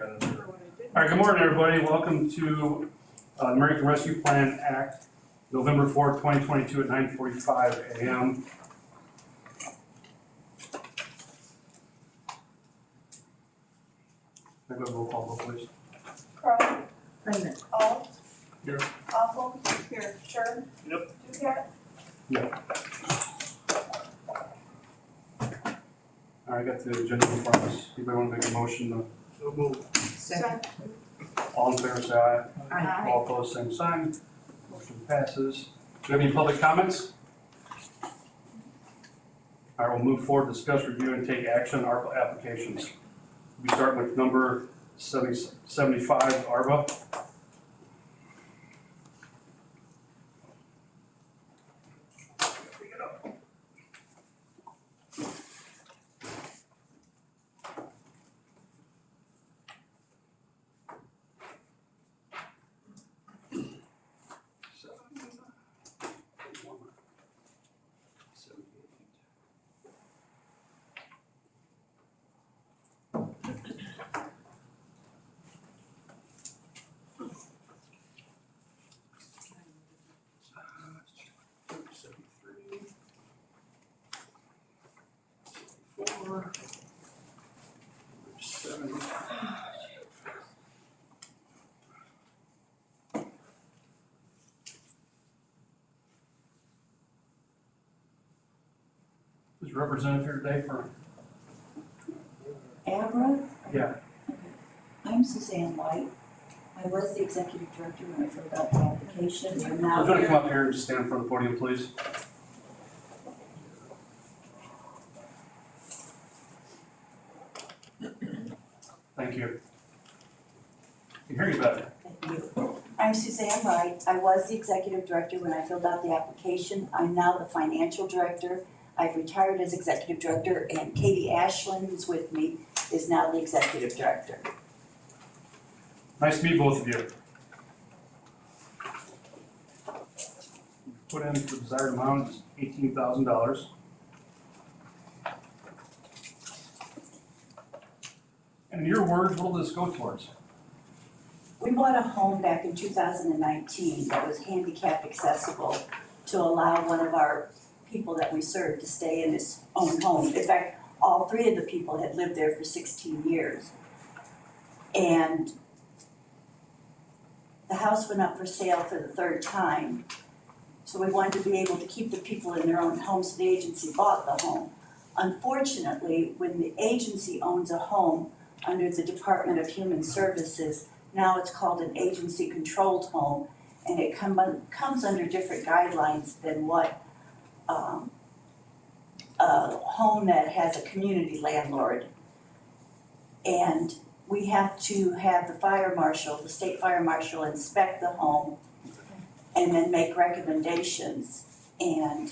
got it. All right, good morning, everybody. Welcome to the American Rescue Plan Act, November 4th, 2022 at 9:45 a.m. Can I go roll call, please? Crowe. Raymond. Alt. Here. Awful. Here. Sure. Yep. Dugat. All right, I got the agenda in front of us. Anybody want to make a motion to so move? Second. All in favor, say aye. Aye. All opposed, same sign. Motion passes. Do you have any public comments? All right, we'll move forward, discuss, review, and take action on ARPA applications. We start with number 75, ARPA. Is representative here today for? ARPA? Yeah. I'm Suzanne White. I was the executive director when I filled out the application. I'm now I'm going to come up here and stand in front of the podium, please. Thank you. I can hear you better. Thank you. I'm Suzanne White. I was the executive director when I filled out the application. I'm now the financial director. I've retired as executive director, and Katie Ashland, who's with me, is now the executive director. Nice to meet both of you. Put in the desired amount is $18,000. And in your words, what will this go towards? We bought a home back in 2019 that was handicap accessible to allow one of our people that we serve to stay in his own home. In fact, all three of the people had lived there for 16 years. And the house went up for sale for the third time. So we wanted to be able to keep the people in their own homes, so the agency bought the home. Unfortunately, when the agency owns a home under the Department of Human Services, now it's called an agency-controlled home, and it comes under different guidelines than what a home that has a community landlord. And we have to have the fire marshal, the state fire marshal, inspect the home and then make recommendations. And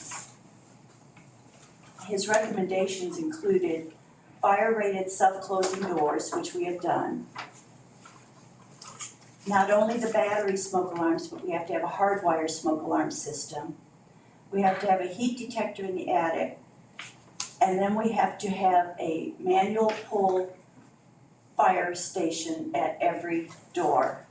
his recommendations included fire-rated self-closing doors, which we have done. Not only the battery smoke alarms, but we have to have a hardwire smoke alarm system. We have to have a heat detector in the attic. And then we have to have a manual pull fire station at every door.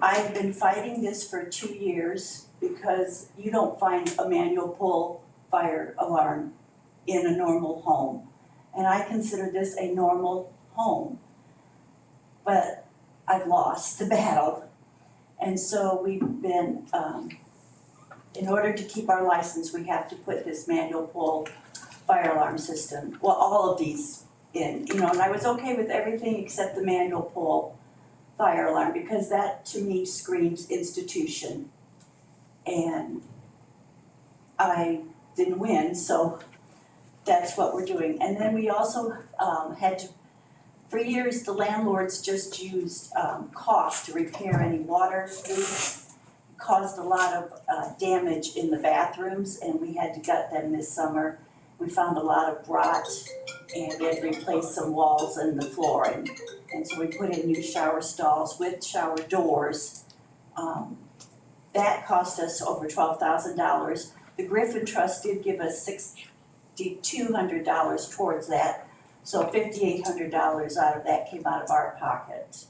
I've been fighting this for 2 years because you don't find a manual pull fire alarm in a normal home. And I consider this a normal home. But I've lost the battle. And so we've been, in order to keep our license, we have to put this manual pull fire alarm system, well, all of these in, and I was okay with everything except the manual pull fire alarm, because that to me screams institution. And I didn't win, so that's what we're doing. And then we also had to, for years, the landlords just used caulk to repair any water leaks. It caused a lot of damage in the bathrooms, and we had to gut them this summer. We found a lot of rot, and we had to replace some walls and the flooring. And so we put in new shower stalls with shower doors. That cost us over $12,000. The Griffin Trust did give us $6,200 towards that, So $5,800 out of that came out of our pocket.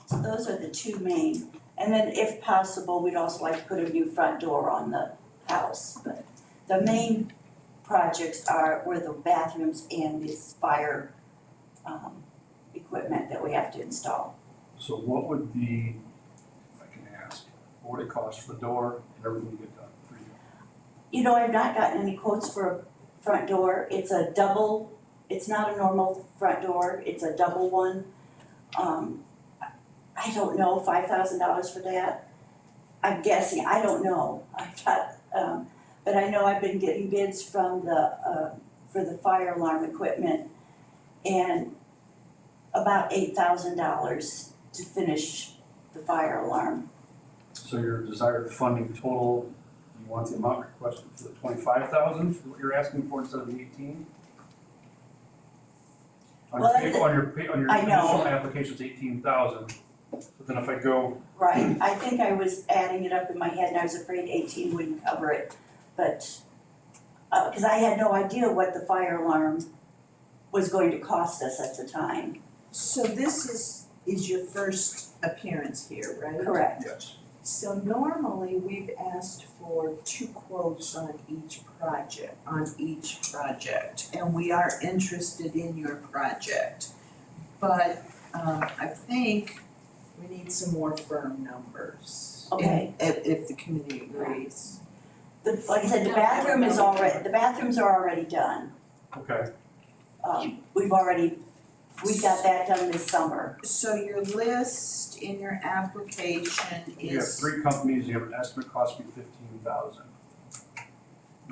So those are the two main, and then if possible, we'd also like to put a new front door on the house, but the main projects were the bathrooms and this fire, equipment that we have to install. So what would the, if I can ask, what would it cost for the door and everything to get done for you? You know, I've not gotten any quotes for a front door. It's a double, it's not a normal front door, it's a double one. I don't know, $5,000 for that. I'm guessing, I don't know. But I know I've been getting bids from for the fire alarm equipment and about $8,000 to finish the fire alarm. So your desired funding total, you want the amount requested for the 25,000, is what you're asking for instead of the 18? On your Well, paper, on your I know. initial application, it's 18,000, but then if I go, Right, I think I was adding it up in my head and I was afraid 18 wouldn't cover it, but, cause I had no idea what the fire alarm was going to cost us at the time. So this is your first appearance here, right? Correct. yes, So normally we've asked for 2 quotes on each project, and we are interested in your project. But I think we need some more firm numbers. Okay. If the committee agrees. Like I said, the bathrooms are already done. okay. We got that done this summer. So your list in your application You have is, 3 companies, you have an estimate cost me 15,000.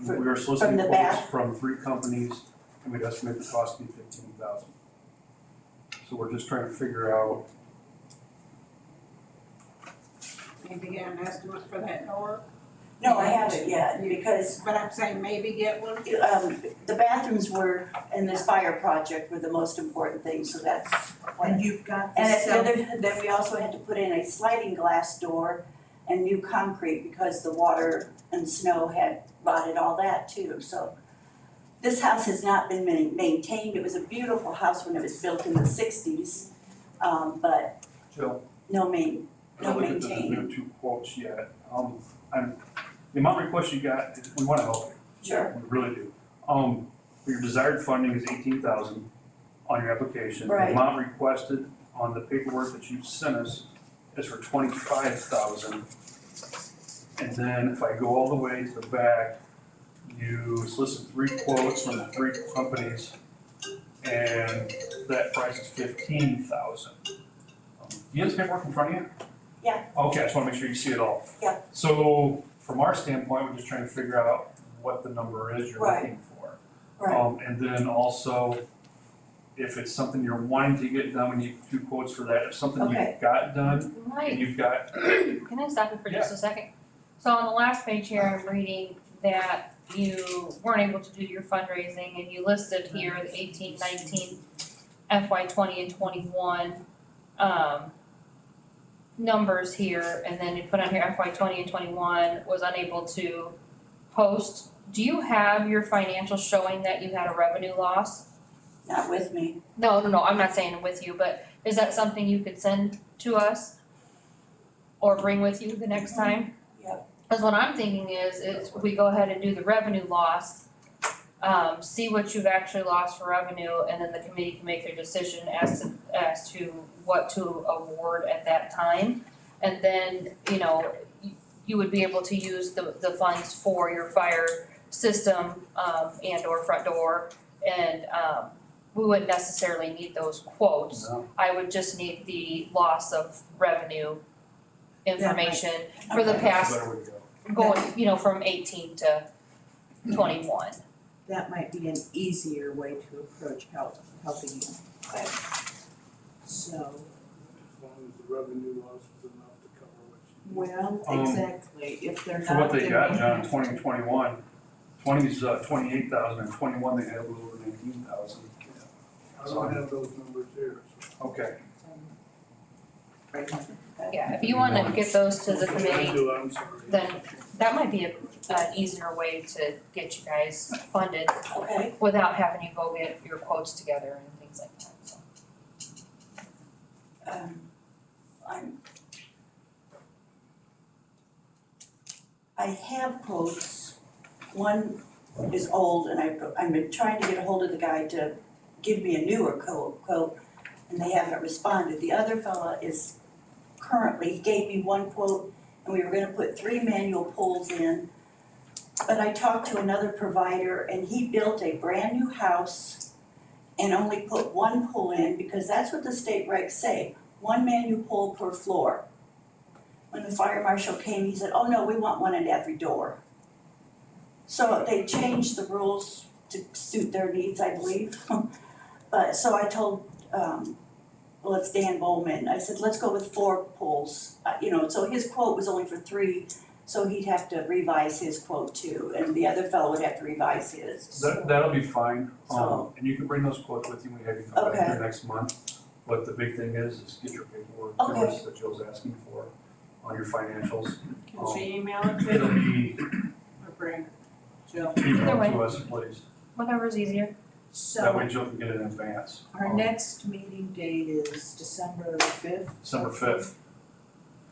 For- We are soliciting the quotes bath- from 3 companies, and we'd estimate the cost to be 15,000. So we're just trying to figure out, Maybe get an estimate for that door, No, I haven't yet, because but I'm saying maybe get one. the bathrooms were, in this fire project, were the most important thing, so that's what. and you've got the And at the self, other, then we also had to put in a sliding glass door and new concrete because the water and snow had rotted all that too, so. This house has not been maintained, it was a beautiful house when it was built in the 60s, but Jill, no I don't look at the maintaining. new 2 quotes yet. The amount request you got, we wanna help you. Sure, We really do. Your desired funding is 18,000 on your application. Right. The amount requested on the paperwork that you sent us is for 25,000. And then if I go all the way to the back, you solicit 3 quotes from the 3 companies, and that price is 15,000. Do you have this paperwork in front of you? Yeah. Okay, I just wanna make sure you see it all. Yeah. So from our standpoint, we're just trying to figure out what the number is you're Right. looking for. right, And then also, if it's something you're wanting to get done, we need 2 quotes for that. If something Okay. you've got done, and Right, you've got, can I stop you for just a second? So on the last page here, I'm reading that you weren't able to do your fundraising and you listed here the 18, 19, FY 20 and 21, numbers here, and then you put on here FY 20 and 21 was unable to post. Do you have your financials showing that you had a revenue loss? not with me. No, I'm not saying with you, but is that something you could send to us? Or bring with you the next time? Yep. Cause what I'm thinking is we go ahead and do the revenue loss, see what you've actually lost for revenue, and then the committee can make their decision as to what to award at that time. And then, you would be able to use the funds for your fire system, and or front door, and, we wouldn't necessarily need those quotes. no, I would just need the loss of revenue information for the Okay. past, better way to go. going, from 18 to 21. that might be an easier way to approach helping you. Okay. So, As long as the revenue loss is enough to cover what you. well, exactly, if they're not, For what they then got, we John, have 20 to- and 21, 20's 28,000, and 21 they had a little over 19,000. I don't have those numbers here, so. Okay, Right. Yeah, if you wanna get those to the I committee, do, I'm sorry. then that might be an easier way to get you guys funded Okay, without having you go get your quotes together and things like that, so. I have quotes. One is old and I've been trying to get a hold of the guy to give me a newer quote, and they haven't responded. The other fella is currently, he gave me one quote and we were gonna put 3 manual pulls in. But I talked to another provider and he built a brand new house and only put 1 pull in because that's what the state regs say, 1 manual pull per floor. When the fire marshal came, he said, oh no, we want 1 at every door. So they changed the rules to suit their needs, I believe. But, so I told, well, it's Dan Bowman, I said, let's go with 4 pulls. So his quote was only for 3, so he'd have to revise his quote too, and the other fellow would have to revise his. That'll be fine, So- and you can bring those quotes with you when you have you come back Okay. here next month. But the big thing is get your paperwork to Okay. us that Jill's asking for on your financials. Can she email it to It'll you be or bring Jill? emailed way. to us, please. Whatever's easier. That So way Jill can get it in advance. our next meeting date is December 5th. December 5th.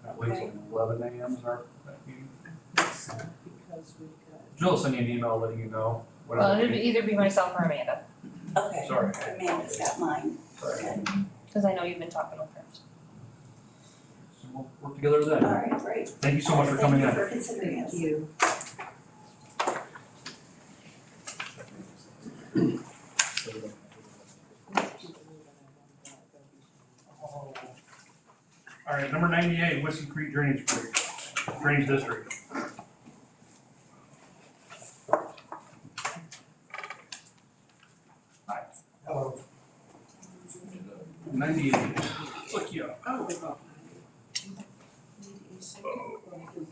At least Okay. like 11 a.m. is our meeting. Because we've got. Jill will send you an email letting you know Well, whatever. it'd either be myself or Amanda, Okay, Sorry. Amanda's got mine. Sorry. cause I know you've been talking with her. So we'll work together then. All right, great. Thank you so much for coming in. Thank you for considering us. Thank you. All right, number 98, Whiskey Creek Drainage District. Hi. Hello. 98, let's look you up. Oh, we both. Let's go backwards.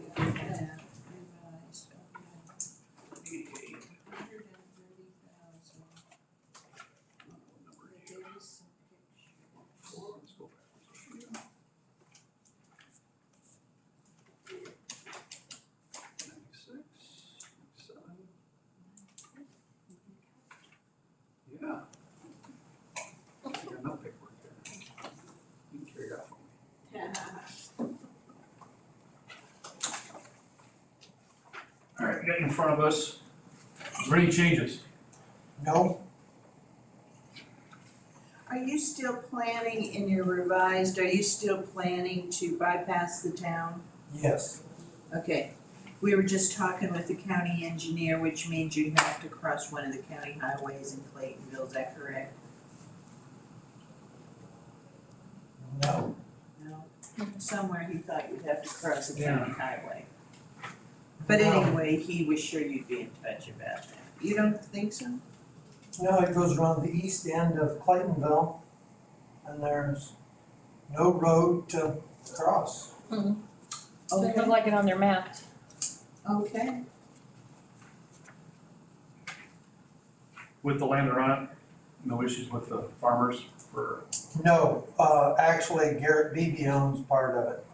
96, 97. Yeah. I got enough paperwork there. You can carry that for me. All right, we got in front of us. Is there any changes? No, Are you still planning in your revised, are you still planning to bypass the town? yes, Okay, we were just talking with the county engineer, which means you have to cross one of the county highways in Claytonville, is that correct? no, No? Somewhere he thought you'd have to cross a Yeah. county highway. But No. anyway, he was sure you'd be in touch about that. You don't think so? no, it goes around the east end of Claytonville, and there's no road to cross. Doesn't look Okay, like it on their map. okay. With the land they're on it, no issues with the farmers for, No, actually Garrett Beebe owns part of it.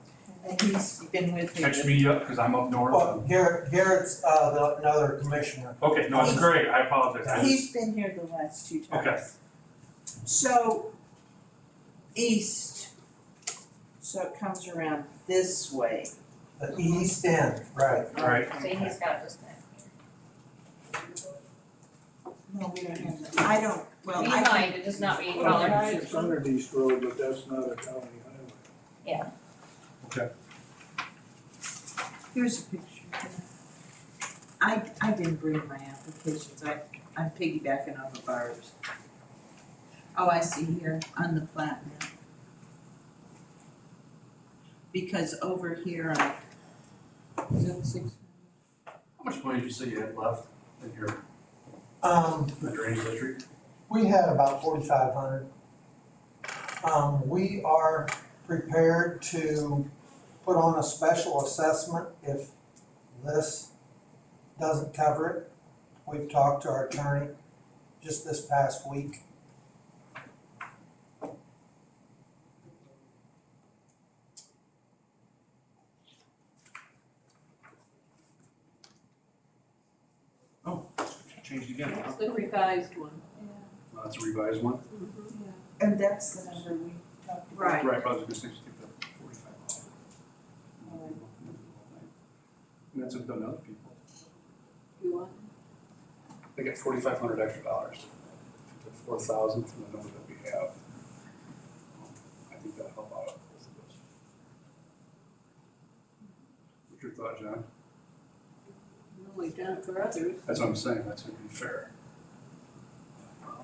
And he's been with me. catch me up, because I'm up north. Well, Garrett's, another commissioner. Okay, no, it's great, I apologize. I just- He's been here the last 2 times. Okay. So, east, so it comes around this way. The east end, right. All right, See, he's got this map No, we don't have that. I don't, well, here. I Be can, mine, it does not be Well, colored. it's under East Road, but that's not a county highway. okay. here's a picture. I didn't bring my applications, I'm piggybacking off of ours. Oh, I see here on the plat map. Because over here on, is that 6? How much money did you say you had left in your the drainage district? We had about 4,500. We are prepared to put on a special assessment if this doesn't cover it. We've talked to our attorney just this past week. changed again, huh? It's the revised one. That's a revised one. And that's the number we talked about. Right. Right, but I was gonna say, stick the 45. And that's what done to other people. You want? They get $4,500 extra dollars. To 4,000 from the number that we have. I think that'll help out both of us. What's your thought, John? Well, we've done it for others. That's what I'm saying, that's gonna be fair.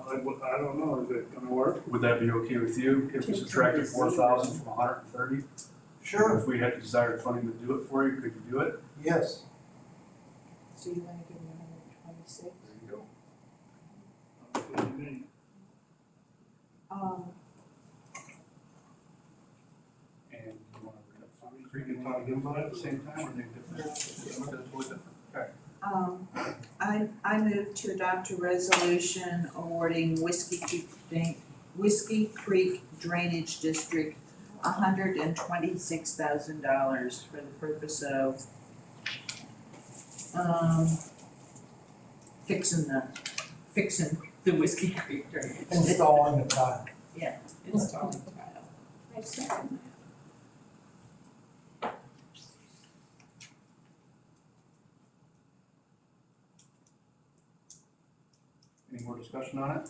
I don't know, is it gonna work? Would that be okay with you if we subtracted 4,000 from 130? Sure, If we had desired funding to do it for you, could you do it? yes. So you wanna give me 126? There you go. That's what you need. And you wanna bring up Farming Creek and talk again about it at the same time, or they different? Totally different. Okay. I move to adopt a resolution awarding Whiskey Creek Drainage District $126,000 for the purpose of fixing the Whiskey Creek drainage. Installing the tile. Installing tile. I second Any more discussion on it?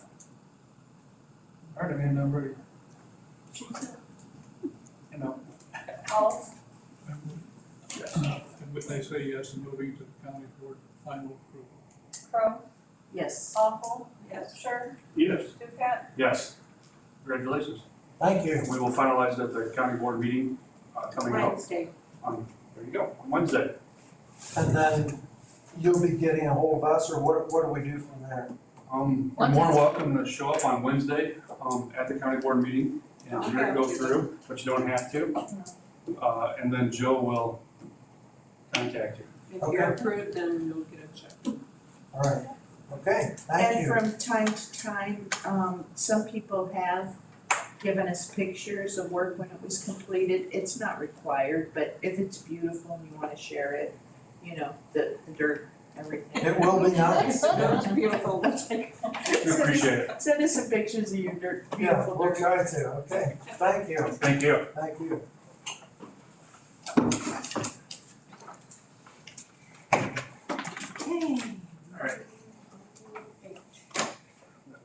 All right, Amanda, I'm ready. You know. All, Yes. And when they say yes, moving to the county board for final approval. Crowe, Yes. Awful, Schur, Yes. Ducat, Yes. Congratulations. Thank you. We will finalize it at the county board meeting coming up Wednesday. on, there you go, on Wednesday. And then you'll be getting a hold of us, or what do we do from there? You're more welcome to show up on Wednesday, at the county board meeting, and you're gonna go through, but you don't have to. And then Joe will contact you. If you're approved, then you'll get a check. All right, okay, thank And you. from time to time, some people have given us pictures of work when it was completed. It's not required, but if it's beautiful and you wanna share it, you know, the dirt, everything. It will be nice. It's beautiful. We appreciate it. Send us some pictures of your dirt, Yeah, beautiful we'll dirt. try to, okay, thank you, Thank you. thank you. Okay. All right. That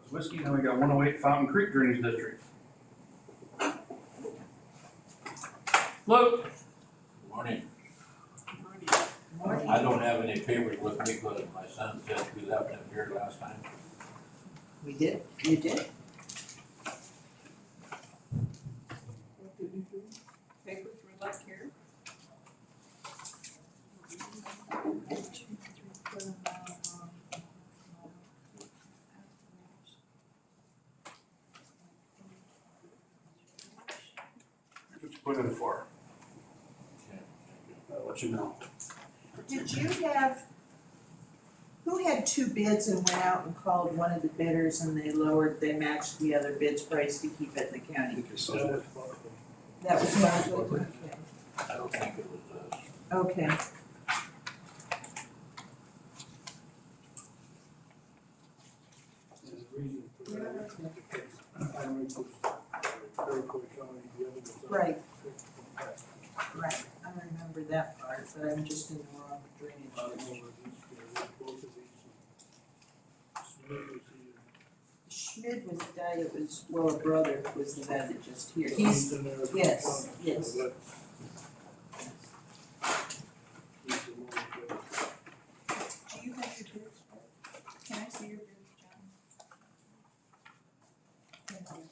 was Whiskey, now we got 108 Fountain Creek Drainage District. Luke? Morning. Morning. I don't have any papers with me because my son said we left him here last time. We did, you did? What did you do? Papers were left here. What you put in for? I'll let you know. Did you have, who had two bids and went out and called one of the bidders and they matched the other bid's price to keep it in the I county? think it's That so. was possible. That was Barclay? Okay. I don't think it was us. Okay. There's a reason for that. I mean, it was Iroquois County, the other was. Right. Right, I remember that part, but I'm just in the wrong drainage. I don't know where these, both of these. Smith was Schmid was the guy that was, well, a brother was the guy that just here. He's in there. Yes, yes. So that's- he's the one that- Do you have your bids? Can I see your bids, John? Thank you.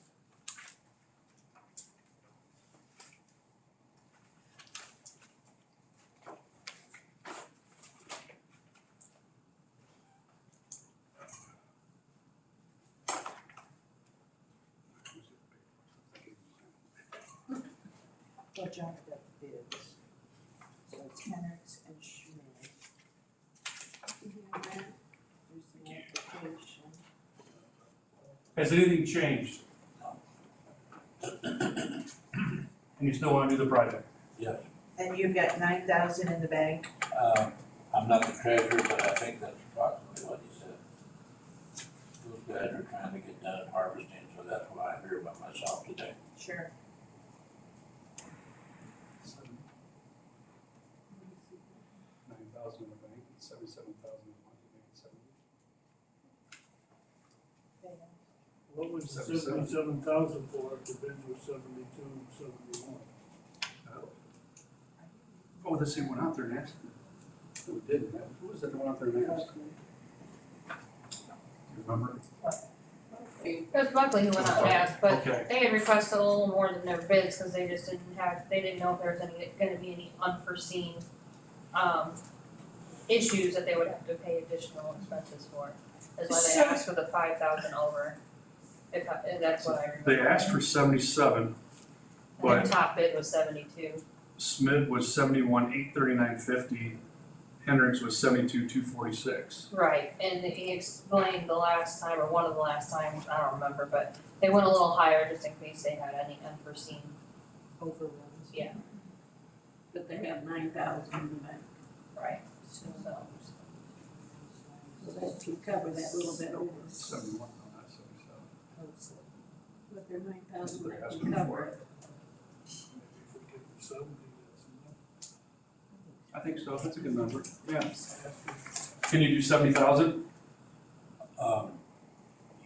Well, John got the bids. So it's Hendricks and Schmid. There's the application. Has anything changed? And you still wanna do the project? Yes. And you've got 9,000 in the bank? I'm not the treasurer, but I think that's approximately what he said. guys are trying to get done harvesting, so that's why I'm here by myself today. Sure. 9,000 in the bank, 77,000 a month, you make 70. What was the 77. 77,000 for if the bids were 72, 71? Oh, this thing went out there next. No, it didn't. Who was that that went out there next? You remember? It was Buckley who went out and asked, but Okay. they had requested a little more than their bids, cause they just they didn't know if there was gonna be any unforeseen, issues that they would have to pay additional expenses for. That's why they So- asked for the 5,000 over, if that's what I remember. They asked for 77, And but the top bid was 72. Smith was 71,839.50. Hendricks was 72,246. Right, and he explained the last time, or one of the last times, I don't remember, but they went a little higher just in case they had any unforeseen. Overruns. Yeah. But they have 9,000 in the bank, Right. So, so that can cover that little bit over. 71, no, not 77. But they're 9,000, They're that asking can cover for it. it. If we get the 70, that's enough. I think so, that's a good number. Yeah. Can you do 70,000?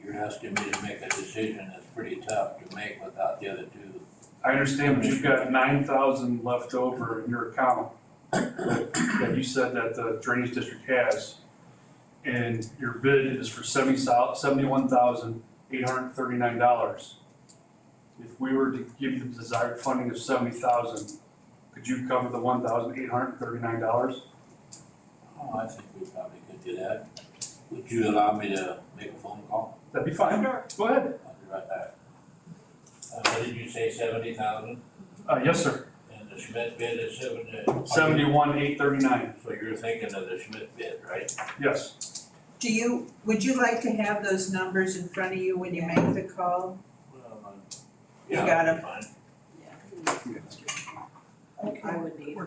You're asking me to make a decision that's pretty tough to make without the other two. I understand, but you've got 9,000 left over in your account that you said that the drainage district has. And your bid is for $71,839. If we were to give you the desired funding of 70,000, could you cover the $1,839? Oh, I think we probably could do that. Would you allow me to make a phone call? That'd be fine, go ahead. I'll be right back. What did you say, 70,000? Yes, sir, And the Schmidt bid is 71,839, So you're thinking of the Schmidt bid, right? yes. would you like to have those numbers in front of you when you make the call? Well, You yeah, got 'em. fine. I would need.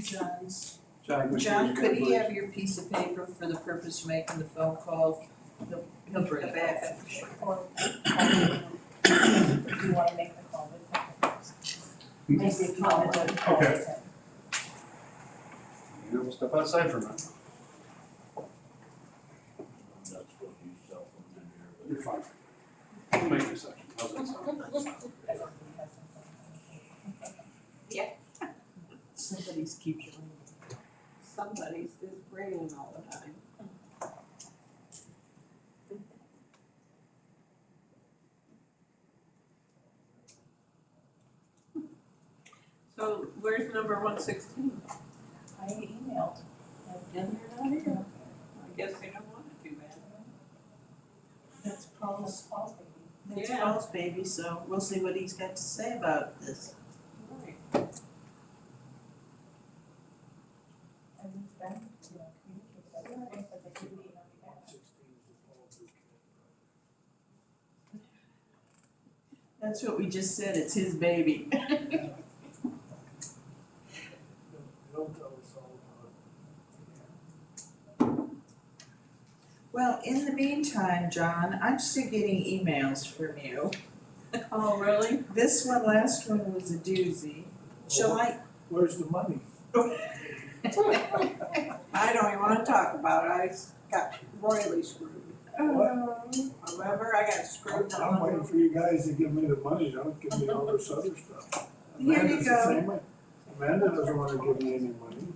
John's. John, John, could he have your piece of paper for the purpose of making the phone call? He'll bring it back up. Or, do you wanna make the call with them? Make the call with them. Okay. We'll step outside for a minute. I'm not supposed to use cell phones in here, but. You're fine. We'll make this section. How's that sound? Somebody's keeping. Somebody's is ringing all the time. So where's number 116? I emailed. And they're not here. I guess they don't want to do that. That's Paul's, baby. that's Yeah. Paul's baby, so we'll see what he's got to say about this. Right. And we've been, communicating, but they didn't email me back. 16 is the Paul Bouquet. That's what we just said, it's his baby. They'll tell us all about it. Well, in the meantime, John, I'm still getting emails from you. Oh, really? This one, last one was a doozy. Shall I? Where's the money? I don't even wanna talk about it, I got royally screwed. However, I got screwed I'm waiting on. for you guys to give me the money, don't give me all this other stuff. Here you Amanda's the go. same way. Amanda doesn't wanna give me any money.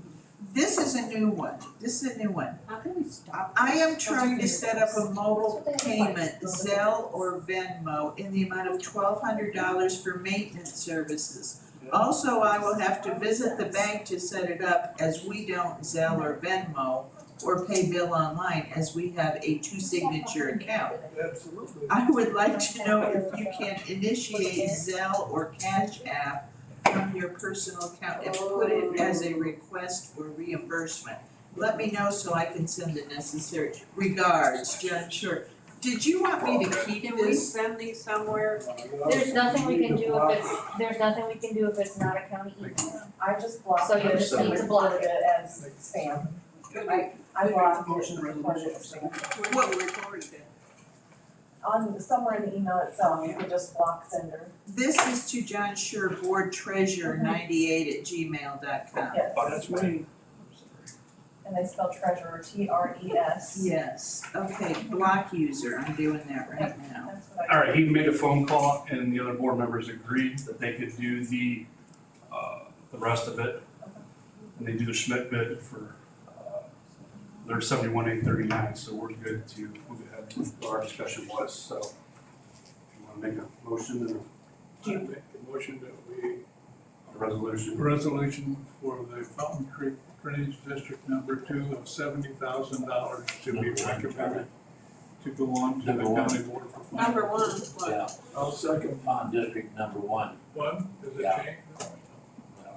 This is a new one, this is a new one. How can we stop? I am this? trying to set up a mobile payment, Zelle or Venmo, in the amount of $1,200 for maintenance services. Also, I will have to visit the bank to set it up, as we don't Zelle or Venmo or pay bill online, as we have a two-signature account. Absolutely. I would like to know if you can initiate Zelle or Cash App from your personal account and put it as a request for reimbursement. Let me know so I can send the necessary regards, John Short. Did you want me to keep Can we this? send these somewhere? There's nothing we can do if it's not a county email. I just blocked So you it just and need to block reported it as spam. I blocked it, reported it as spam. What recorded it? somewhere in the email itself, you could just block sender. This is to John Shure, board treasurer, 98@gmail.com. Yes, Oh, that's me. and they spell treasurer, TRES. Yes, okay, block user, I'm doing that right now. That's what I. All right, he made a phone call and the other board members agreed that they could do the rest of it. And they do the Schmidt bid for, they're 71,839, so we're good to move ahead with what our discussion was, so. If you wanna make a motion and I make a motion that we, a resolution. resolution for the Fountain Creek Drainage District number 2 of $70,000 to be recommended to go on to the Number one. county board for final. Number one, what? Yeah, I'll second. on district number 1. One, is it Yeah. changed?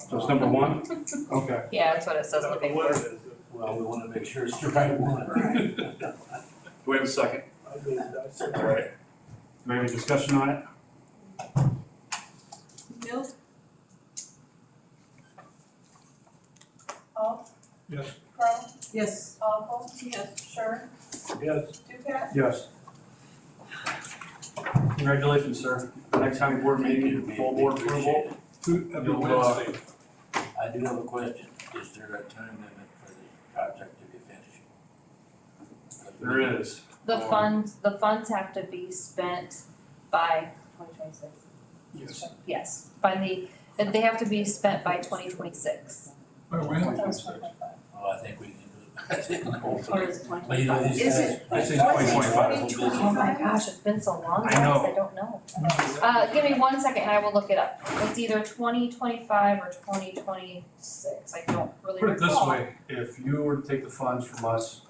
So it's number 1? Okay. Yeah, that's what it says I in the don't know what paper. it is. Well, we wanna make sure it's the right one. Right. Do we have a second? I did, I said. All right. Do we have any discussion on it? Bill? Paul, Yes, Carl, Yes, Powerful, yes, sure, yes. Ducat. Yes. Congratulations, sir. Next county board meeting, full board approval. Every You'll, Wednesday. I do have a question. Is there a time limit for the project to be finished? There is. The funds have to be spent by 2026. Yes. Yes, they have to be spent by 2026. By when? That was 2025. Oh, I think we can do it. I think Or hopefully. is it But you know, 2025? these Is guys. it- I say was it 2025. Oh my gosh, it's been so long, I guys, know. I don't know. Give me 1 second and I will look it up. It's either 2025 or 2026, I don't really Put it this recall. way, if you were to take the funds from us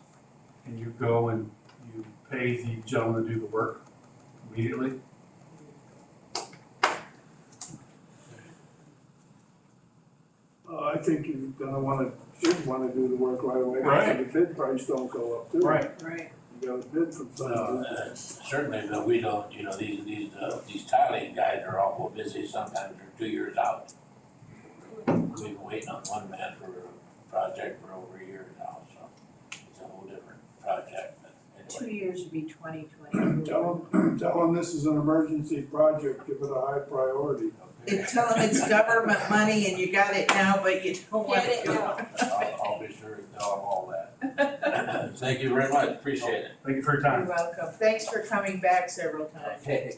and you go and you pay the gentleman to do the work immediately, I think you're should wanna do the work right away. Right. So the bid price don't go up too. right, right. You got a bid from Well, somebody. certainly, but we don't, you know, these tiling guys are awful busy, sometimes they're 2 years out. We've been waiting on one man for a project for over a year now, so it's a whole different project, but 2 anyway. years would be 2024. Tell them this is an emergency project, give it a high priority. Okay. Tell them it's government money and you got it now, but you don't want Get it to. now. I'll be sure to tell them all that. Thank you very much, appreciate it. thank you for your You're time. welcome. Thanks for coming back several times. Okay.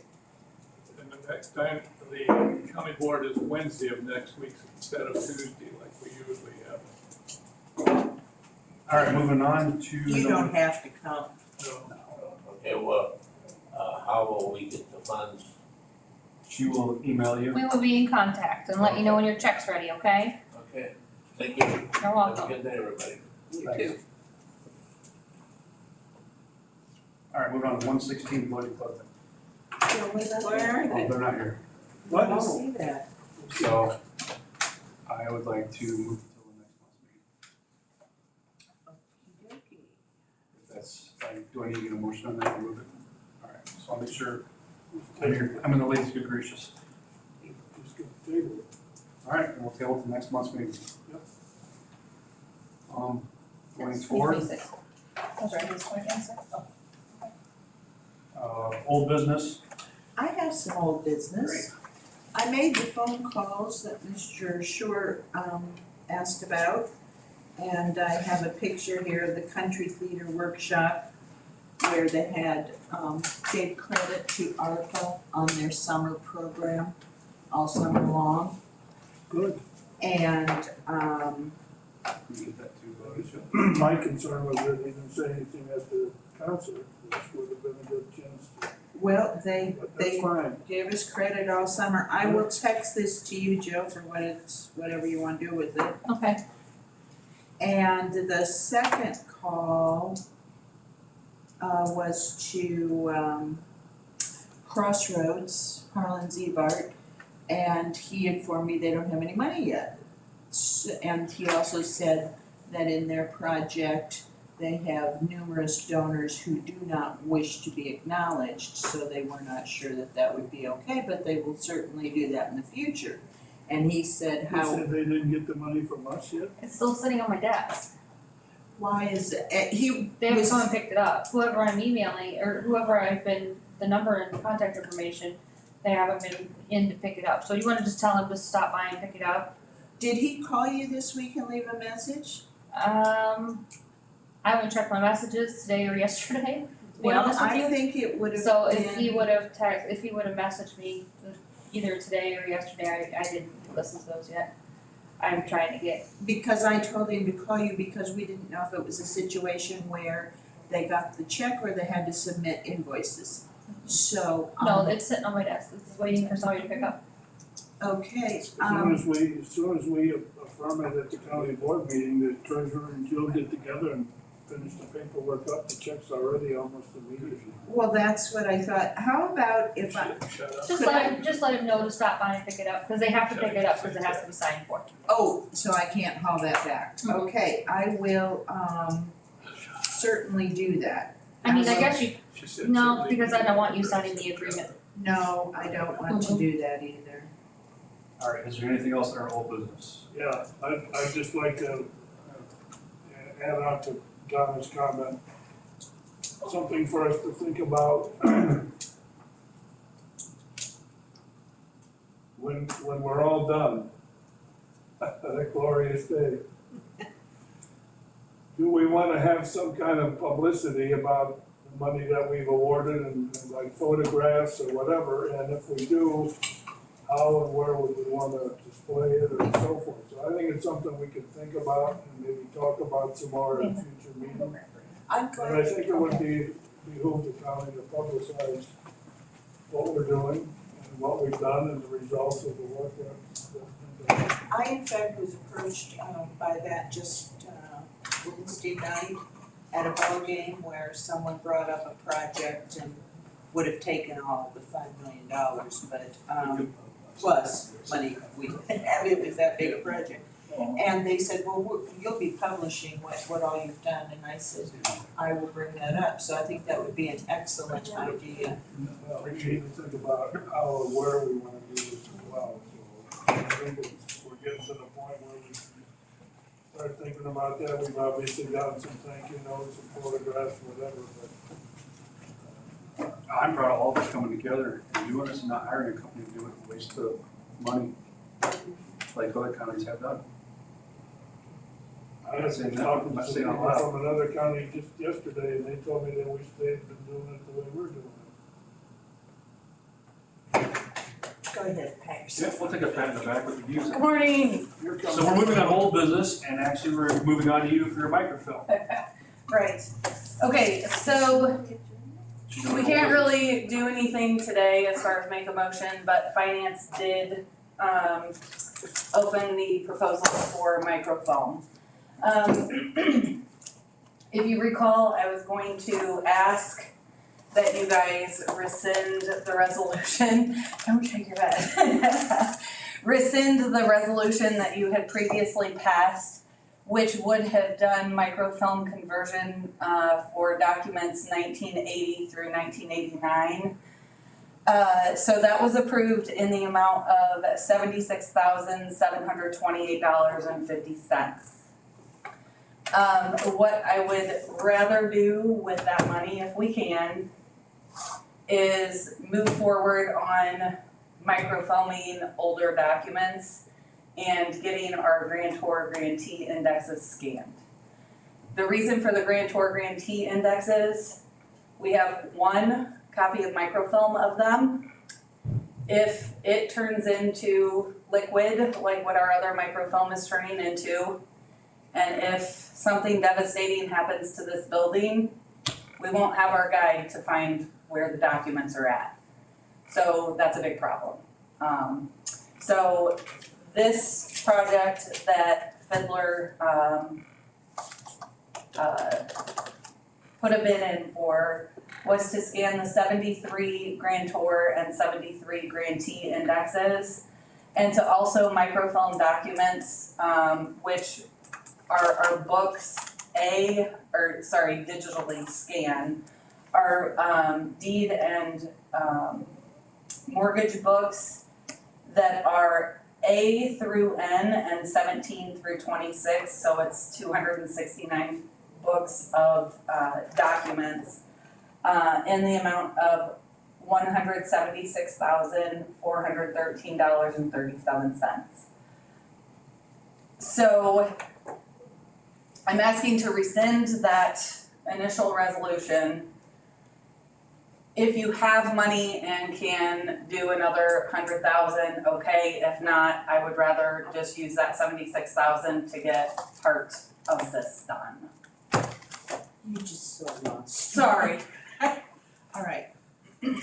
And the next time, the county board is Wednesday of next week instead of Tuesday like we usually have. All right, moving on to. You don't have to come. So, Okay, well, how will we get the funds? She will email you. We will be in contact and let you know when your check's ready, okay? Okay, thank you. You're Have a welcome. good day, everybody. You Thanks. too. All right, moving on to 116 budget closing. Where are Oh, they? they're not here. I don't see that. So I would like to move until the next month's meeting. Okey-dokey. If that's, do I need to get a motion on that or move it? All right, so I'll make sure, I'm in the latest good gracious. just get the table. All right, and we'll table to next month's meeting. Yep. 24, 26. That's right, it's 2026. old business. I have some old business. I made the phone calls that Mr. Shore asked about. And I have a picture here of the country theater workshop where they had gave credit to ARPA on their summer program all summer long. Good. And We get that too, My concern was that they didn't say anything at the concert, which would have been a good chance to, well, they but that's fine. gave us credit all summer. I will text this to you, Joe, for whatever you wanna do with it. Okay. And the second call was to Crossroads, Harlan Zebart, and he informed me they don't have any money yet. And he also said that in their project, they have numerous donors who do not wish to be acknowledged, so they were not sure that that would be okay, but they will certainly do that in the future. And he said You how, said they didn't get the money from us yet? It's still sitting on my desk. why is it, he They haven't was, come and picked it up. Whoever I'm emailing or whoever I've been the number and contact information, they haven't been in to pick it up. So you wanna just tell them to stop by and pick it up? Did he call you this week and leave a message? I haven't checked my messages today or yesterday, to be honest with Well, you. I think it would have been. So if he would have messaged me either today or yesterday, I didn't listen to those yet. I'm trying to get, Because I told him to call you because we didn't know if it was a situation where they got the check or they had to submit invoices. So, no, it's sitting on my desk, it's waiting for somebody to pick up. okay, As soon as we affirm it at the county board meeting, the treasurer and Jill get together and finish the paperwork up, the check's already almost immediately. well, that's what I thought. How about if I, Shut up. Just let him know to stop by and pick it up, cause they have to pick it up, cause it has to be signed for. oh, so I can't haul that back. Mhm. Okay, I will, certainly do that. I mean, I guess you, She said no, something. because I don't want you signing the agreement. No, I don't want to do that either. Alright, is there anything else in our old business? Yeah, I'd just like to add on to Donna's comment, something for us to think about. When we're all done, that glorious day. Do we wanna have some kind of publicity about the money that we've awarded and like photographs or whatever? And if we do, how and where would we wanna display it or so forth? So I think it's something we could think about and maybe talk about some more in future meetings. I'm And I glad, think it would behoove the county to publicize what we're doing and what we've done and the results of the work that's been done. I in fact was approached, by that just, Wednesday night at a ball game where someone brought up a project and would have taken all of the $5 million, but, plus money we didn't have, it was that big a project. And they said, well, you'll be publishing what all you've done, and I said, I will bring that up, so I think that would be an excellent idea. Well, we need to think about how or where we wanna do this as well, so I think we're getting to the point where we start thinking about that. We've obviously gotten some thank you notes and photographs, whatever, but I'm proud of all of us coming together and doing this and not hiring a company to do it, waste of money, like other counties have done. I had some talking to someone from another county just yesterday, and they told me they wish they'd been doing it the way we're doing Go ahead, pat Yeah, yourself. we'll take a pat in the back with the views. Good morning. it. Here comes- So we're moving on old business, and actually we're moving on to you for your microfilm. Right, okay, so we can't really do anything today as far as make a motion, but finance did, open the proposal for microphone. If you recall, I was going to ask that you guys rescind the resolution, don't shake your head. Rescind the resolution that you had previously passed, which would have done microfilm conversion, for documents 1980 through 1989. So that was approved in the amount of $76,728.50. What I would rather do with that money, if we can, is move forward on microfilming older documents and getting our grantor grantee indexes scanned. The reason for the grantor grantee indexes, we have one copy of microfilm of them. If it turns into liquid, like what our other microfilm is turning into, and if something devastating happens to this building, we won't have our guide to find where the documents are at. So that's a big problem. So this project that Fiddler put a bid in for was to scan the 73 grantor and 73 grantee indexes, and to also microfilm documents, which our books digitally scan, our deed and mortgage books that are A through N and 17 through 26, so it's 269 books of documents in the amount of $176,413.37. So I'm asking to rescind that initial resolution. If you have money and can do another 100,000, okay, if not, I would rather just use that 76,000 to get part of this done. You just so lost. Sorry. Alright,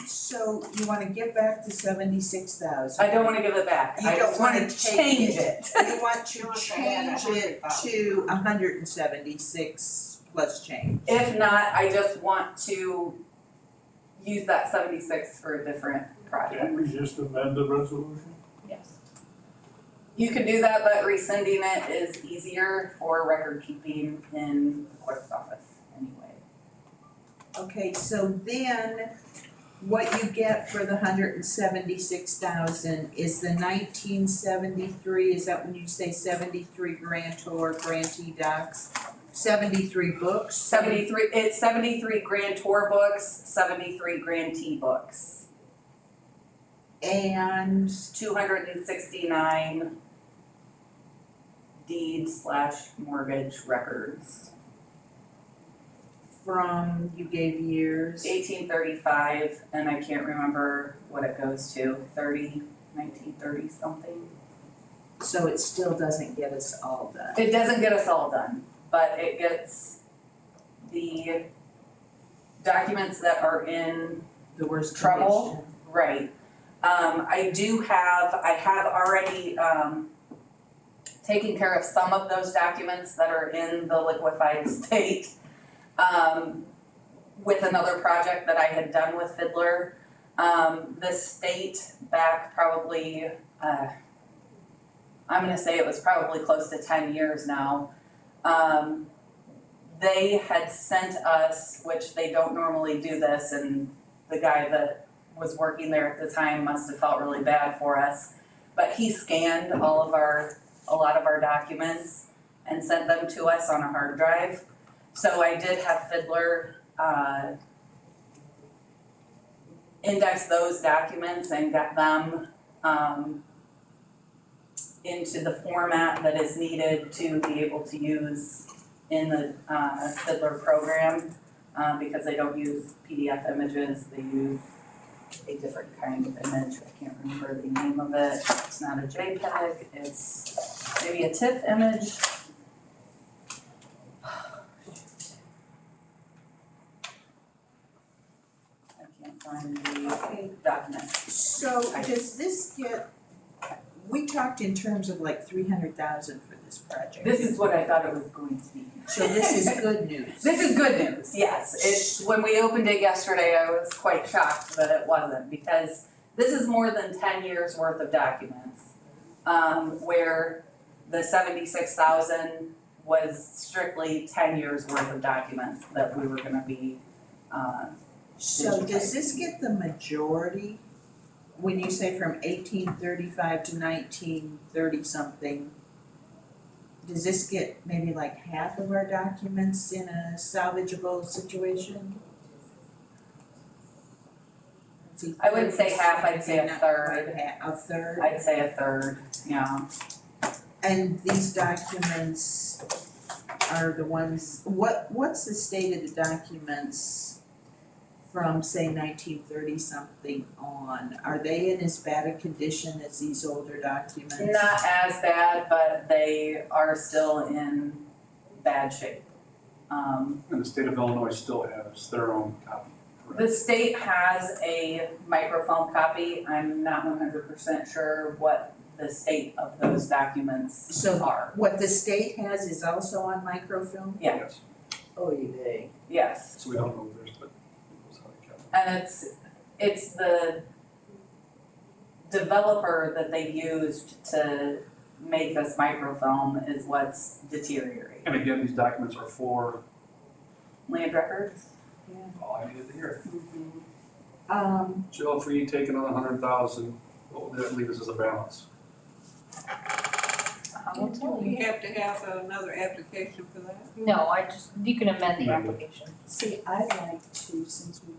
so you wanna get back to 76,000. I don't wanna give it back, You I don't just wanna wanna take change it. it. You want to You want to add change it 100,000. to 176 plus change. If not, I just want to use that 76 for a different project. Can't we just amend the resolution? Yes. You could do that, but rescinding it is easier for record keeping in the clerk's office anyway. Okay, so then what you get for the 176,000 is the 1973, is that when you say 73 grantor grantee docs? 73 books? 73, it's 73 grantor books, 73 grantee books, And 269 deed/mortgage records. from, you gave years? 1835, and I can't remember what it goes to, 1930 something. So it still doesn't get us all done. It doesn't get us all done, but it gets the documents that are in The worst Trouble. condition. right. I have already, taken care of some of those documents that are in the liquefied state, with another project that I had done with Fiddler. The state back probably, I'm gonna say it was probably close to 10 years now. They had sent us, which they don't normally do this, and the guy that was working there at the time must have felt really bad for us. But he scanned a lot of our documents and sent them to us on a hard drive. So I did have Fiddler, index those documents and get them, into the format that is needed to be able to use in the Fiddler program, because they don't use PDF images, they use a different kind of image. I can't remember the name of it. It's not a JPEG, it's maybe a TIFF image. I can't find the document. So does this get, we talked in terms of like 300,000 for this project. This is what I thought it was going to be. So this is good news. This is good news, yes. It's, when we opened it yesterday, I was quite shocked that it wasn't, because this is more than 10 years worth of documents. Where the 76,000 was strictly 10 years worth of documents that we were gonna be, So does this get the majority? When you say from 1835 to 1930 something, does this get maybe like half of our documents in a salvageable situation? I wouldn't say half, I'd say a third. A third? I'd say a third, yeah. And these documents are the ones, what's the state of the documents from, say, 1930 something on? Are they in as bad a condition as these older documents? Not as bad, but they are still in bad shape. And the state of Illinois still has their own copy, The correct? state has a microfilm copy. I'm not 100% sure what the state of those documents So are. what the state has is also on microfilm? Yeah. Yes, Oh, they. Yes, so we don't know theirs, but that's how they kept it. and it's the developer that they used to make this microfilm is what's deteriorating. And again, these documents are for, Land records? all I needed to hear. Jill, if we take another 100,000, what would that leave us as a balance? We have to have another application for that. No, you can amend the Amend it. application. See, I'd like to, since we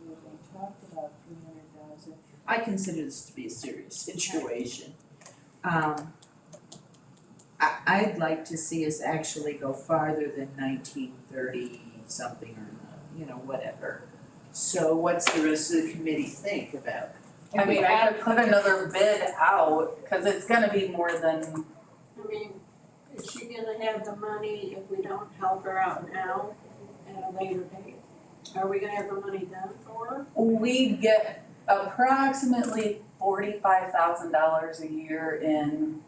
talked about 300,000 thousand. I consider this to be a serious situation. I'd like to see us actually go farther than 1930 something or, whatever. So what's the rest of the committee think about it? I mean, I could put another bid out, cause it's gonna be more than, I mean, is she gonna have the money if we don't help her out now at a later date? Are we gonna have the money done for her? we get approximately $45,000 a year in,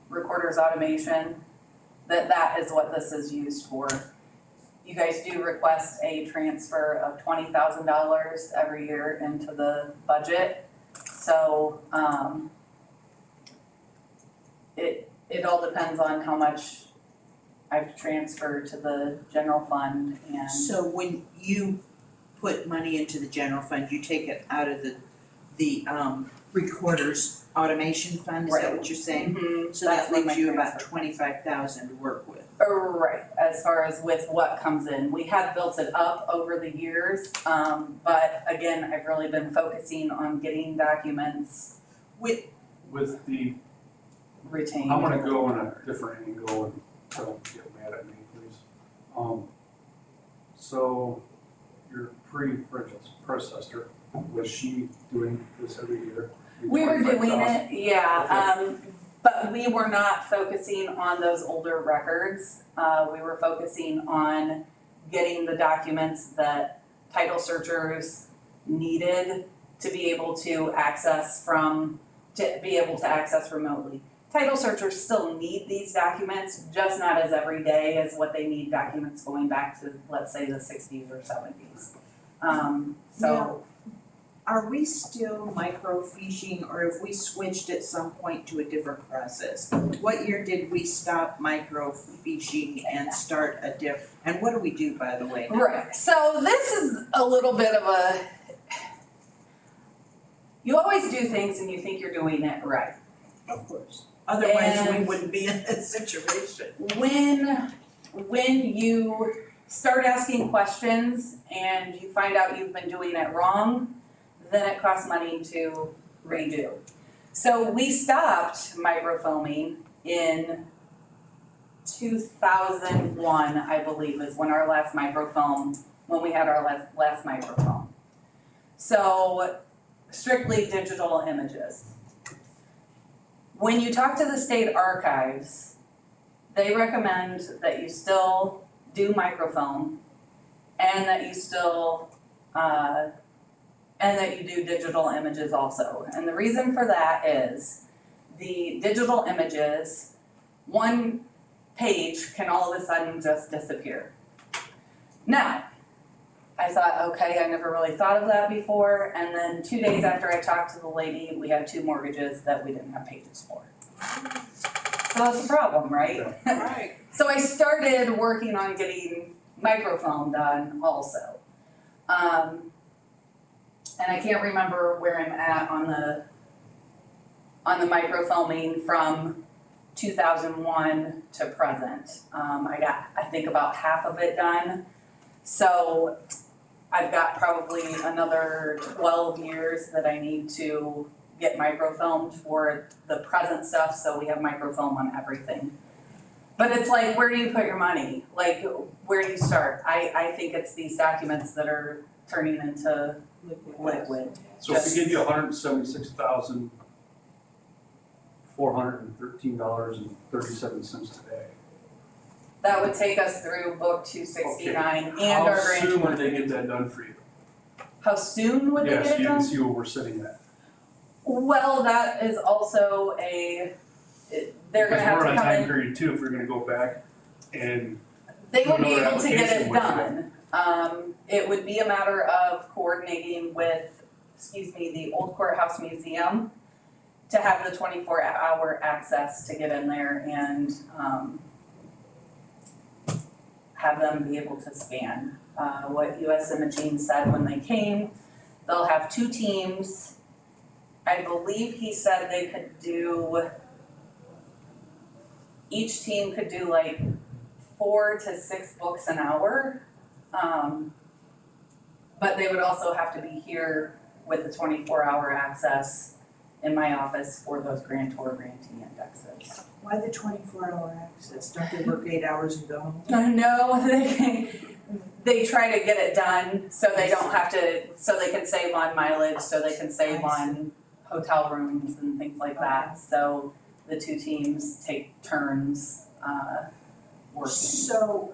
recorder's automation. That is what this is used for. You guys do request a transfer of $20,000 every year into the budget. So, it all depends on how much I've transferred to the general fund and. So when you put money into the general fund, you take it out of the recorder's automation fund, is that what you're saying? Mhm, So that's that what leaves my you about transfer. 25,000 to work with. Right, as far as with what comes in. We have built it up over the years, but again, I've really been focusing on getting documents With the, retained. I'm gonna go in a different angle and don't get mad at me, please. So your predecessor, was she doing this every year? We were doing 25,000? it, yeah, but we were not focusing on those older records. We were focusing on getting the documents that title searchers needed to be able to access remotely. Title searchers still need these documents, just not as every day as what they need documents going back to, let's say, the 60s or 70s. So. Are we still microfiching, or have we switched at some point to a different process? What year did we stop microfiching and start and what do we do, by the way? Right, so this is a little bit of a, you always do things and you think you're doing it right. Of course. Otherwise, we And- wouldn't be in this situation. When you start asking questions and you find out you've been doing it wrong, then it costs money to redo. So we stopped microfilming in 2001, I believe, is when we had our last microfilm. So strictly digital images. When you talk to the state archives, they recommend that you still do microfilm and that you still, and that you do digital images also. And the reason for that is the digital images, one page can all of a sudden just disappear. Now, I thought, okay, I never really thought of that before, and then 2 days after I talked to the lady, we had 2 mortgages that we didn't have pages for. So that's a problem, right? Right. So I started working on getting microfilm done also. And I can't remember where I'm at on the microfilming from 2001 to present. I got, I think, about half of it done. So I've got probably another 12 years that I need to get microfilmed for the present stuff, so we have microfilm on everything. But it's like, where do you put your money? Like, where do you start? I think it's these documents that are turning into liquid. So if we give you $176,413.37 today, That would take us through book 269 and our how grand soon would they tournament. get that done for you? How soon would they Yes, get it you can done? see where we're sitting at. Well, that is also they're gonna have to Because we're on a come time in, period too, if we're gonna go back and they would do be another able to get application it with done. It would be a matter of coordinating with, the Old Courthouse Museum to have the 24-hour access to get in there and, have them be able to scan. What US Imaging said when they came, they'll have 2 teams. I believe he said they could do, each team could do like 4 to 6 books an hour. But they would also have to be here with the 24-hour access in my office for those grantor grantee indexes. Why the 24-hour access? Don't they work 8 hours and go home? No, they try to get it done so they don't have to, so they can save on mileage, so they can save on hotel rooms and things like that. So the two teams take turns working. So,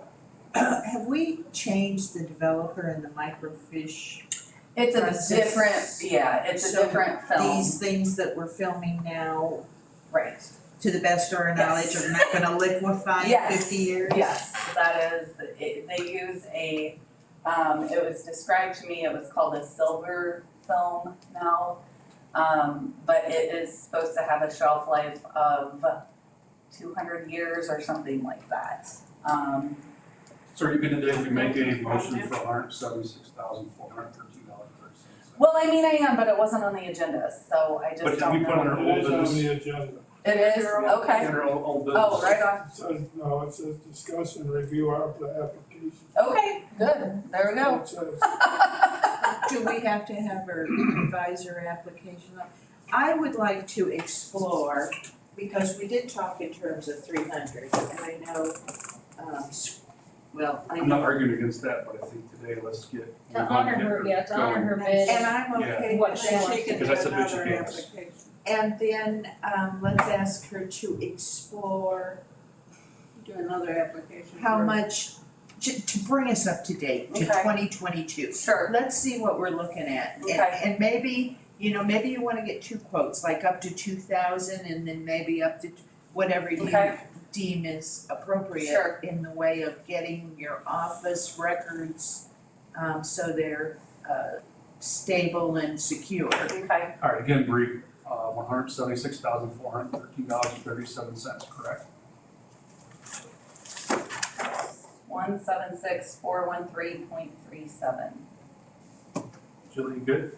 have we changed the developer and the microfiche? It's a process? different, yeah, it's a So different film. These things that we're filming now, Right. to the best of our knowledge, Yes. are not gonna liquefy in Yes. 50 years? Yes, that is, they use a, it was described to me, it was called a silver film now. But it is supposed to have a shelf life of 200 years or something like that. So are you good today if we make a motion for $176,413.30? Well, I mean, I am, but it wasn't on the agenda, so I But just can we don't put on know. our It old is on business? the agenda. It is, okay. In our old business? Oh, right on. It says, no, it says discuss and review ARPA application. Okay, good, there we go. It says, Do we have to have a advisor application? I would like to explore, because we did talk in terms of 300, and I know, well, I I'm not know. arguing against that, but I think today let's get. To honor her, yeah, to honor her bid. And I'm okay What with she wants that. to do. Because that's a bid she gave us. And then, let's ask her to explore Do another application. how for- much, to bring us up to date to Okay. 2022. Sure, Let's see what we're looking at. And- Okay. And maybe, maybe you wanna get 2 quotes, like up to 2,000 and then maybe up to whatever you Okay. deem is appropriate Sure. in the way of getting your office records, so they're, stable and secure. okay, All right, again, Bree, $176,413.37, correct? 176,413.37. Jill, you good?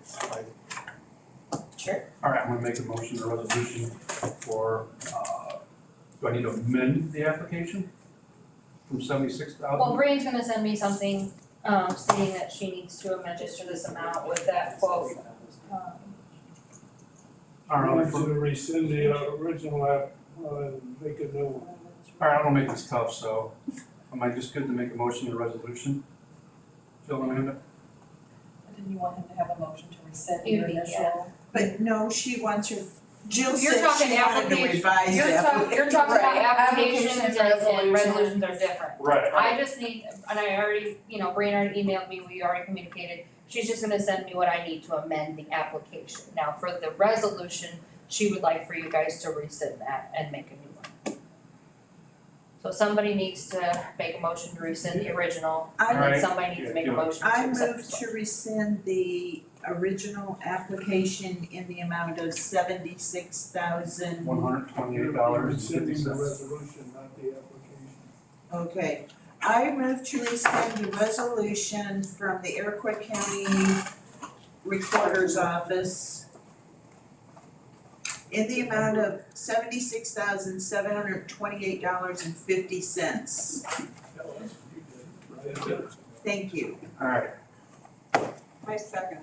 Sure. All right, I'm gonna make a motion or resolution for, do I need to amend the application from 76,000? Well, Brian's gonna send me something, stating that she needs to amend it to this amount with that quote. All I right, want you to rescind the original app, and make a new one. all right, I'm gonna make this tough, so am I just good to make a motion or resolution? Jill and Amanda? Didn't you want him to have a motion to rescind You your did, initial? But no, she wants her, Jill You're said talking she wanted to application- revise You're the talking, you're talking about Right. applications and Applications, resolutions are different. Right. I just need, and I already, Brian already emailed me, we already communicated, she's just gonna send me what I need to amend the application. Now, for the resolution, she would like for you guys to rescind that and make a new one. So somebody needs to make a motion to rescind the original, and then Alright. somebody needs to make a Yeah, do it. motion to I accept move this to one. rescind the original application in the amount of $76,000. $128.50. Rescinding the resolution, not the application. Okay, I move to rescind the resolution from the Iroquois County Recorder's Office in the amount of $76,728.50. Thank you. All right, My second.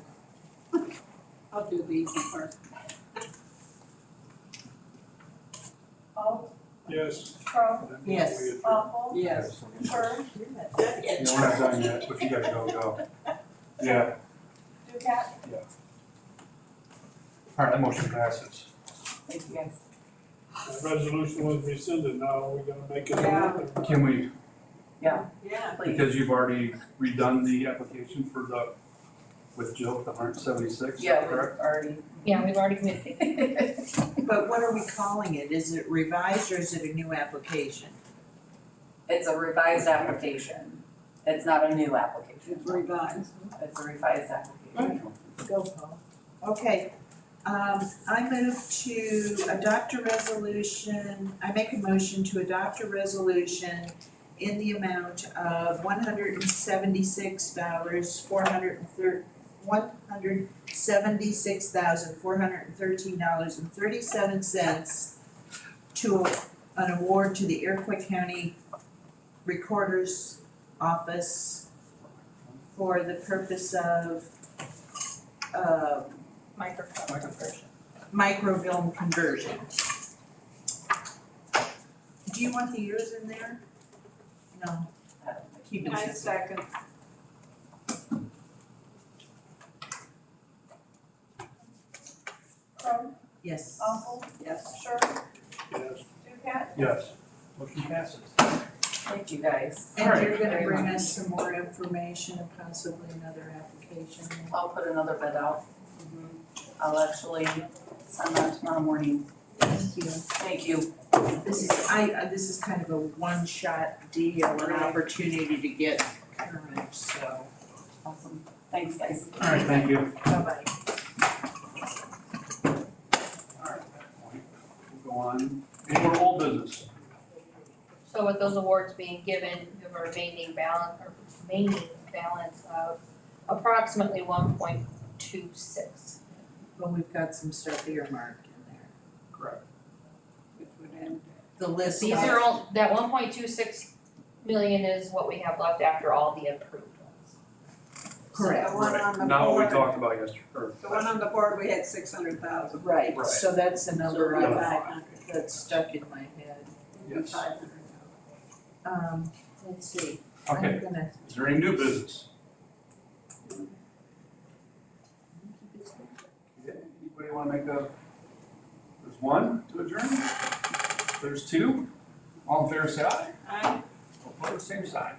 I'll do the easy part. Paul, Yes. Crowe, Yes. Awful, Yes. Bird, yeah, we're not done yet, but you gotta go. Yeah, Ducat. all right, that motion passes. Thank you guys. The resolution was rescinded, now we're gonna make it. Yeah. Can we, Yeah. Please. because you've already redone the application for with Jill with the 176, Yeah, we've correct? already. Yeah, we've already communicated. But what are we calling it? Is it revised or is it a new application? It's a revised application. It's not a new application. It's revised. It's a revised application. Go, Paul. Okay, I move to adopt a resolution, I make a motion to adopt a resolution in the amount of $176,413.37 to an award to the Iroquois County Recorder's Office for the purpose of, Microfilm conversion. microfilm conversion. Do you want the years in there? No. Keep it I simple. second. Crum, Yes. Apple, Yes. Sure, Yes. Ducat, Yes, motion passes. Thank you guys. And Alright. you're gonna Very bring much. us some more information and possibly another application. I'll put another bid out. I'll actually send that tomorrow morning. Thank you. Thank you. This is kind of a one-shot deal, an opportunity to get current, so, Awesome. Thanks, guys. All right, thank you. bye-bye. All right, at that point, we'll go on. Any more old business? So with those awards being given, we have a remaining balance of approximately 1.26. But we've got some stuff earmarked in there. Correct. Which would end. The list. These are all, that 1.26 million is what we have left after all the approved ones. Correct. The one on the Now what we board, talked about yesterday, or the one on the board, we had 600,000. Right, Right. so that's the number So I, 500. that's stuck in my head. yes. 500. Let's see, Okay, I'm gonna, is there any new business? Okay, anybody wanna make a, there's one to adjourn? There's two, all in favor say aye. Aye. Opposed, same sign.